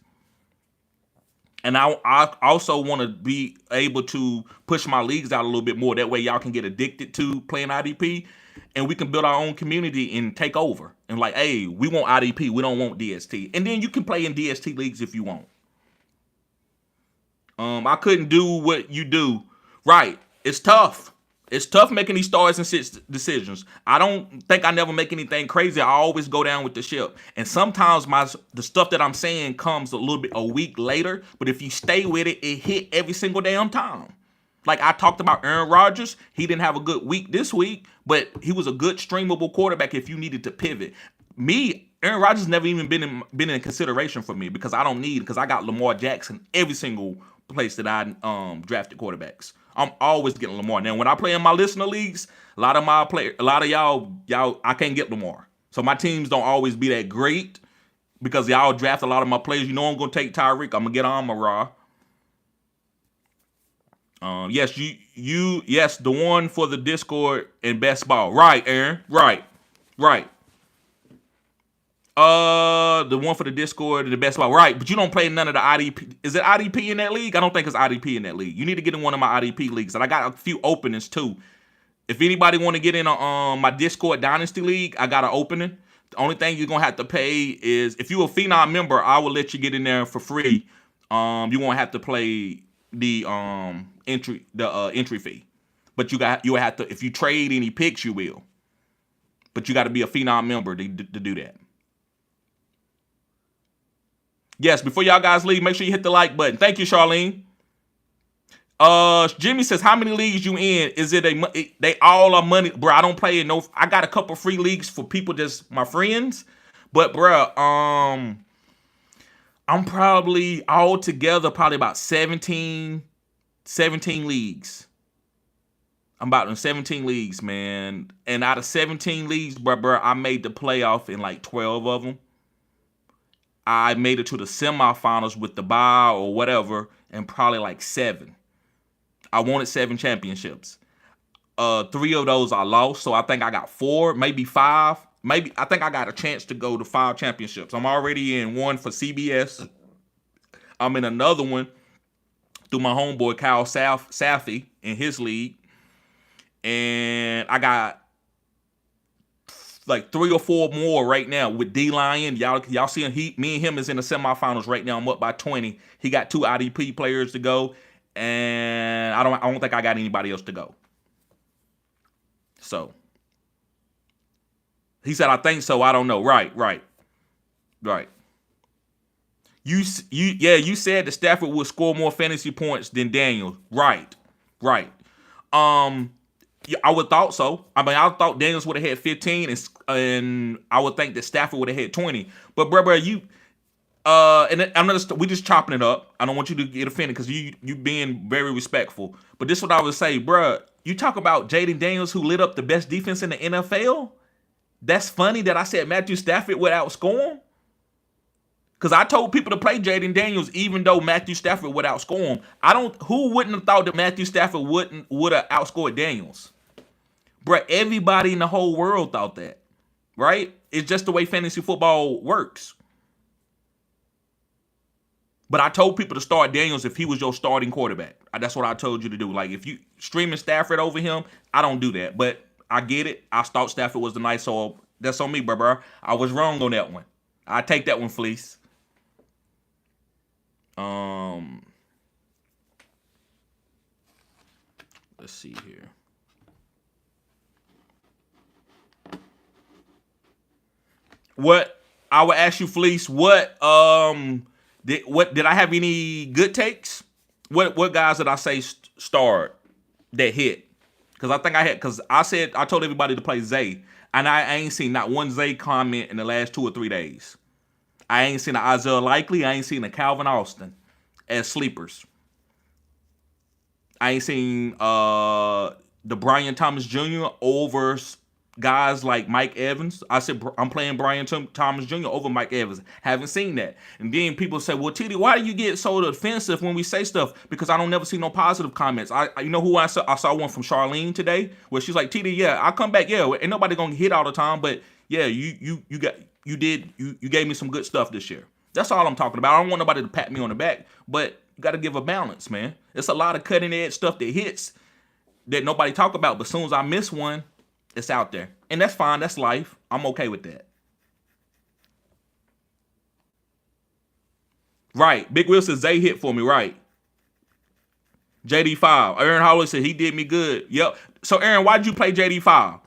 And I also want to be able to push my leagues out a little bit more. That way y'all can get addicted to playing IDP and we can build our own community and take over. And like, hey, we want IDP. We don't want DST. And then you can play in DST leagues if you want. I couldn't do what you do. Right. It's tough. It's tough making these stars and sits decisions. I don't think I never make anything crazy. I always go down with the ship. And sometimes the stuff that I'm saying comes a week later. But if you stay with it, it hit every single damn time. Like I talked about Aaron Rodgers. He didn't have a good week this week, but he was a good streamable quarterback if you needed to pivot. Aaron Rodgers never even been in consideration for me because I got Lamar Jackson every single place that I drafted quarterbacks. I'm always getting Lamar. Now, when I play in my listener leagues, a lot of y'all, I can't get Lamar. So my teams don't always be that great because y'all draft a lot of my players. You know I'm going to take Tyreek. I'm going to get Amon-Ra. Yes, yes, the one for the Discord and best ball. Right, Aaron. Right. The one for the Discord and the best ball. Right, but you don't play none of the IDP. Is it IDP in that league? I don't think it's IDP in that league. You need to get in one of my IDP leagues. And I got a few openings too. If anybody want to get in my Discord Dynasty League, I got an opening. The only thing you're going to have to pay is, if you're a Phenom member, I will let you get in there for free. You won't have to pay the entry fee. But you will have to, if you trade any picks, you will. But you got to be a Phenom member to do that. Yes, before y'all guys leave, make sure you hit the like button. Thank you, Charlene. Jimmy says, how many leagues you in? Is it they all are money? Bro, I don't play in no. I got a couple free leagues for people, just my friends. But bro, I'm probably all together about 17 leagues. I'm about in 17 leagues, man. And out of 17 leagues, bro, I made the playoff in like 12 of them. I made it to the semifinals with the bye or whatever, and probably like 7. I wanted 7 championships. 3 of those I lost, so I think I got 4, maybe 5. Maybe I think I got a chance to go to 5 championships. I'm already in one for CBS. I'm in another one through my homeboy Kyle Safi in his league, and I got like 3 or 4 more right now with D Lion. Y'all see him? Me and him is in the semifinals right now. I'm up by 20. He got 2 IDP players to go, and I don't think I got anybody else to go. So he said, I think so. I don't know. Right. You said that Stafford would score more fantasy points than Daniels. Right. Yeah, I would thought so. I mean, I thought Daniels would have had 15, and I would think that Stafford would have had 20. But bro, you and I'm not. We just chopping it up. I don't want you to get offended because you being very respectful. But this is what I would say, bro. You talk about Jaden Daniels, who lit up the best defense in the NFL. That's funny that I said Matthew Stafford would outscore him. Because I told people to play Jaden Daniels, even though Matthew Stafford would outscore him. Who wouldn't have thought that Matthew Stafford would have outscored Daniels? Bruh, everybody in the whole world thought that. Right? It's just the way fantasy football works. But I told people to start Daniels if he was your starting quarterback. That's what I told you to do. Like, if you streaming Stafford over him, I don't do that. But I get it. I thought Stafford was the nice, so that's on me, bro. I was wrong on that one. I take that one, Fleece. Let's see here. What I would ask you, Fleece, did I have any good takes? What guys did I say start that hit? Because I think I told everybody to play Zay, and I ain't seen not one Zay comment in the last 2 or 3 days. I ain't seen an Isaiah Likely. I ain't seen a Calvin Austin as sleepers. I ain't seen the Brian Thomas Jr. over guys like Mike Evans. I said I'm playing Brian Thomas Jr. over Mike Evans. Haven't seen that. And then people say, well, TD, why do you get so defensive when we say stuff? Because I don't never see no positive comments. You know who I saw one from Charlene today where she's like, TD, yeah, I'll come back. Yeah, ain't nobody gonna hit all the time, but yeah, you gave me some good stuff this year. That's all I'm talking about. I don't want nobody to pat me on the back, but you got to give a balance, man. It's a lot of cutting edge stuff that hits that nobody talk about, but as soon as I miss one, it's out there. And that's fine. That's life. I'm okay with that. Right. Big Will says Zay hit for me. Right. JD5. Aaron Holloway said he did me good. Yep. So, Aaron, why did you play JD5?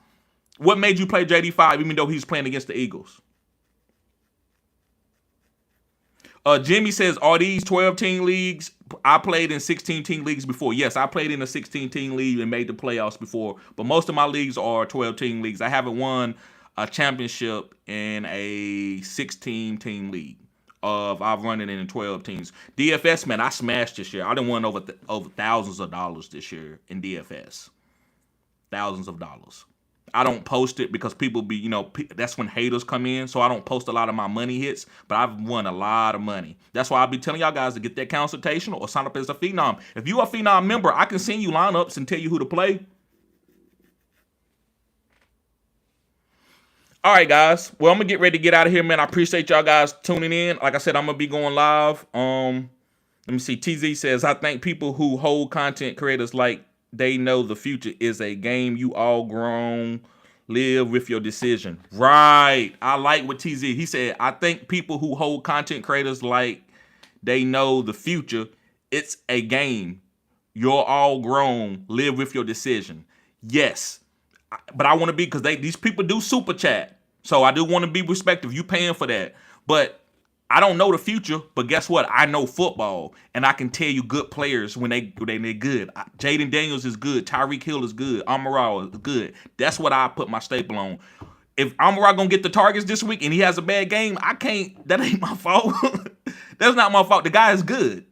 What made you play JD5 even though he's playing against the Eagles? Jimmy says, are these 12-team leagues? I played in 16-team leagues before. Yes, I played in a 16-team league and made the playoffs before. But most of my leagues are 12-team leagues. I haven't won a championship in a 16-team league. I've run it in 12 teams. DFS, man, I smashed this year. I done won over thousands of dollars this year in DFS. Thousands of dollars. I don't post it because people that's when haters come in. So I don't post a lot of my money hits, but I've won a lot of money. That's why I'll be telling y'all guys to get that consultation or sign up as a Phenom. If you're a Phenom member, I can send you lineups and tell you who to play. All right, guys. Well, I'm going to get ready to get out of here, man. I appreciate y'all guys tuning in. Like I said, I'm going to be going live. Let me see. TZ says, I think people who hold content creators like they know the future is a game you all grown. Live with your decision. Right. I like what TZ. He said, I think people who hold content creators like they know the future, it's a game. You're all grown. Live with your decision. Yes. But I want to be, because these people do super chat. So I do want to be respectful. You paying for that. But I don't know the future, but guess what? I know football, and I can tell you good players when they're good. Jaden Daniels is good. Tyreek Hill is good. Amara is good. That's what I put my staple on. If Amara gonna get the targets this week and he has a bad game, I can't. That ain't my fault. That's not my fault. The guy is good.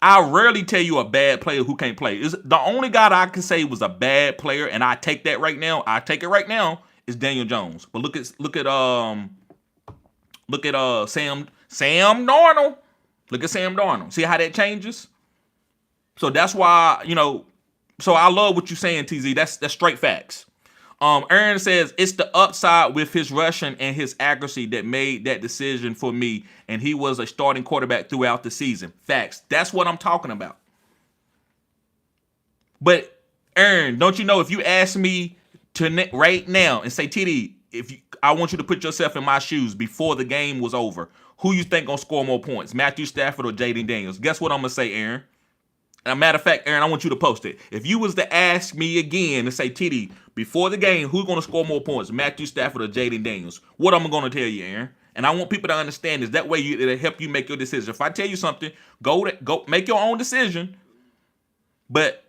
I rarely tell you a bad player who can't play. The only guy that I can say was a bad player, and I take that right now. I take it right now. Is Daniel Jones. But look at Look at Sam Darnold. Look at Sam Darnold. See how that changes? So that's why, so I love what you're saying, TZ. That's straight facts. Aaron says it's the upside with his rushing and his accuracy that made that decision for me, and he was a starting quarterback throughout the season. Facts. That's what I'm talking about. But Aaron, don't you know, if you ask me to right now and say, TD, I want you to put yourself in my shoes before the game was over, who you think gonna score more points, Matthew Stafford or Jaden Daniels? Guess what I'm gonna say, Aaron? And a matter of fact, Aaron, I want you to post it. If you was to ask me again and say, TD, before the game, who's going to score more points, Matthew Stafford or Jaden Daniels? What I'm going to tell you, Aaron. And I want people to understand this. That way, it'll help you make your decision. If I tell you something, go make your own decision. But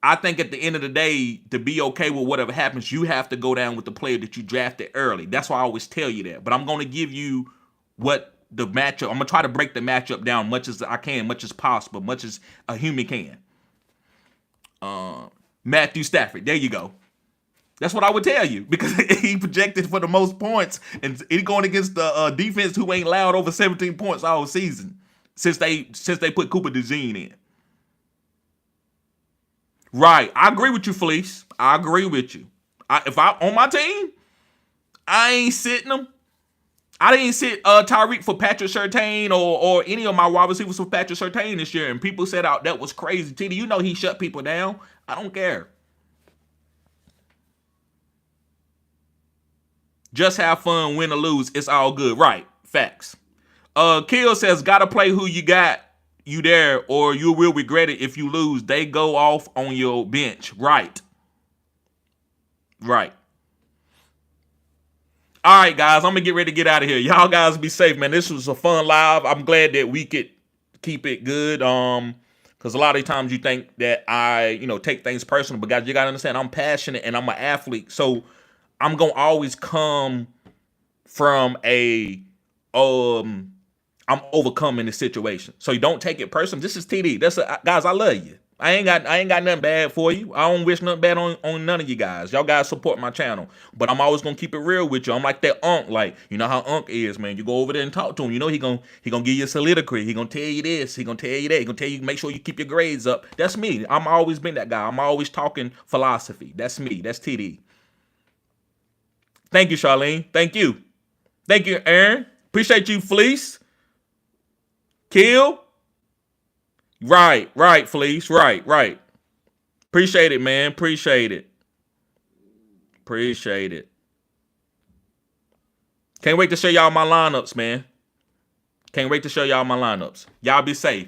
I think at the end of the day, to be okay with whatever happens, you have to go down with the player that you drafted early. That's why I always tell you that. But I'm going to give you what the matchup. I'm gonna try to break the matchup down much as I can, much as possible, much as a human can. Matthew Stafford, there you go. That's what I would tell you, because he projected for the most points, and he going against the defense who ain't allowed over 17 points all season since they put Cooper DeJean in. Right, I agree with you, Felice. I agree with you. If I on my team, I ain't sitting them. I didn't sit Tyreek for Patrick Surtain or any of my wide receivers for Patrick Surtain this year, and people said that was crazy. TD, you know he shut people down. I don't care. Just have fun, win or lose. It's all good. Right. Facts. Kill says, gotta play who you got you there, or you will regret it if you lose. They go off on your bench. Right. Right. All right, guys, I'm going to get ready to get out of here. Y'all guys be safe, man. This was a fun live. I'm glad that we could keep it good. Because a lot of times you think that I, take things personal. But, guys, you got to understand, I'm passionate and I'm an athlete. So I'm going to always come from I'm overcoming the situation. So you don't take it personal. This is TD. Guys, I love you. I ain't got nothing bad for you. I don't wish nothing bad on none of you guys. Y'all guys support my channel. But I'm always gonna keep it real with you. I'm like that Unc. Like, you know how Unc is, man. You go over there and talk to him. You know he gonna give you a soliloquy. He gonna tell you this. He gonna tell you that. He gonna tell you make sure you keep your grades up. That's me. I'm always been that guy. I'm always talking philosophy. That's me. That's TD. Thank you, Charlene. Thank you. Thank you, Aaron. Appreciate you, Fleece. Kill. Right, Felice. Right. Appreciate it, man. Appreciate it. Can't wait to show y'all my lineups, man. Y'all be safe.